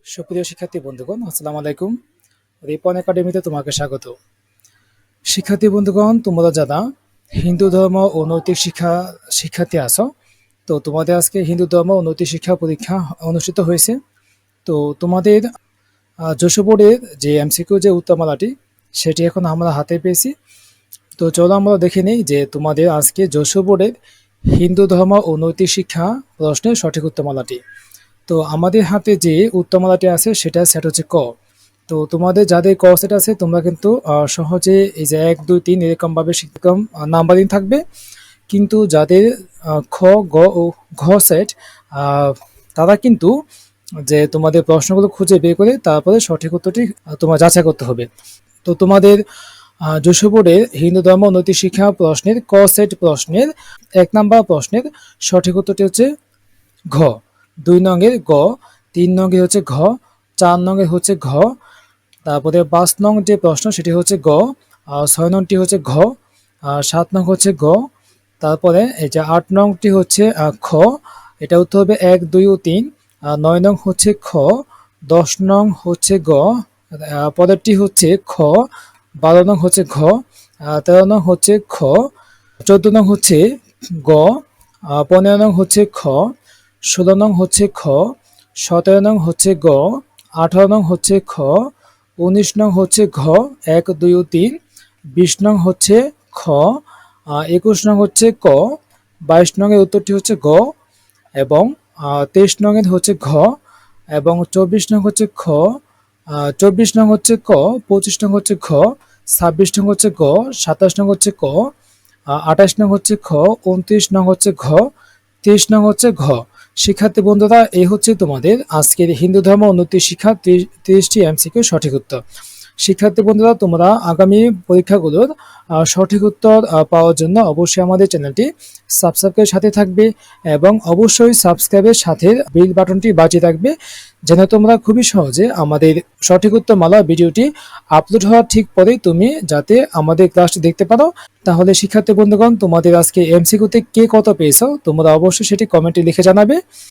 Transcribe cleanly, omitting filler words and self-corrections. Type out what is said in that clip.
সুপ্রিয় শিক্ষার্থী বন্ধুগণ, আসসালামু আলাইকুম। রিপন একাডেমিতে তোমাকে স্বাগত। শিক্ষার্থী বন্ধুগণ, তোমরা যারা হিন্দু ধর্ম ও নৈতিক শিক্ষার্থী আছো, তো তোমাদের আজকে হিন্দু ধর্ম ও নৈতিক শিক্ষা পরীক্ষা অনুষ্ঠিত হয়েছে। তো তোমাদের যশোর বোর্ডের যে এমসিকিউ যে উত্তরমালাটি, সেটি এখন আমরা হাতে পেয়েছি। তো চলো আমরা দেখে নিই যে তোমাদের আজকে যশোর বোর্ডের হিন্দু ধর্ম ও নৈতিক শিক্ষা প্রশ্নের সঠিক উত্তরমালাটি। তো আমাদের হাতে যে উত্তরমালাটি আছে সেটা সেট হচ্ছে ক। তো তোমাদের যাদের ক সেট আছে তোমরা কিন্তু সহজে এই যে 1 2 3 এরকম ভাবে শিক্ষাক্রম নাম্বারিং থাকবে। কিন্তু যাদের খ গ ও ঘ সেট, তারা কিন্তু যে তোমাদের প্রশ্নগুলো খুঁজে বের করে তারপরে সঠিক উত্তরটি তোমার যাচাই করতে হবে। তো তোমাদের যশোর বোর্ডের হিন্দু ধর্ম ও নৈতিক শিক্ষা প্রশ্নের ক সেট প্রশ্নের 1 নাম্বার প্রশ্নের সঠিক উত্তরটি হচ্ছে ঘ। 2 নংয়ের গ, 3 নংয়ের হচ্ছে ঘ, 4 নংয়ের হচ্ছে ঘ, তারপরে 5 নং যে প্রশ্ন সেটি হচ্ছে গ, 6 নংটি হচ্ছে ঘ, 7 নং হচ্ছে গ, তারপরে এই যে 8 নংটি হচ্ছে খ, এটা উত্তর হবে 1 2 ও 3, 9 নং হচ্ছে খ, 10 নং হচ্ছে গ, পরেরটি হচ্ছে খ, 12 নং হচ্ছে ঘ, 13 নং হচ্ছে খ, 14 নং হচ্ছে গ, 15 নং হচ্ছে খ, 16 নং হচ্ছে খ, 17 নং হচ্ছে গ, 18 নং হচ্ছে খ, 19 নং হচ্ছে ঘ, 1 2 ও 3, 20 নং হচ্ছে খ, 21 নং হচ্ছে ক, 22 নং এর উত্তরটি হচ্ছে গ, এবং 23 নং এর হচ্ছে ঘ, এবং 24 নং হচ্ছে খ, 24 নং হচ্ছে ক, 25 নং হচ্ছে ঘ, 26 নং হচ্ছে গ, 27 নং হচ্ছে ক, 28 নং হচ্ছে খ, 29 নং হচ্ছে ঘ, 30 নং হচ্ছে ঘ। শিক্ষার্থী বন্ধুরা, এই হচ্ছে তোমাদের আজকের হিন্দু ধর্ম উন্নতি শিক্ষা 30টি এমসিকিউ সঠিক উত্তর। শিক্ষার্থী বন্ধুরা, তোমরা আগামী পরীক্ষাগুলোর সঠিক উত্তর পাওয়ার জন্য অবশ্যই আমাদের চ্যানেলটি সাবস্ক্রাইবের সাথে থাকবে, এবং অবশ্যই সাবস্ক্রাইবের সাথে বেল বাটনটি বাজিয়ে রাখবে, যেন তোমরা খুবই সহজে আমাদের সঠিক উত্তর মালা ভিডিওটি আপলোড হওয়ার ঠিক পরেই তুমি যাতে আমাদের ক্লাসটি দেখতে পারো। তাহলে শিক্ষার্থী বন্ধুগণ, তোমাদের আজকে এমসিকিউতে কে কত পেয়েছো তোমরা অবশ্যই সেটি কমেন্টে লিখে জানাবে।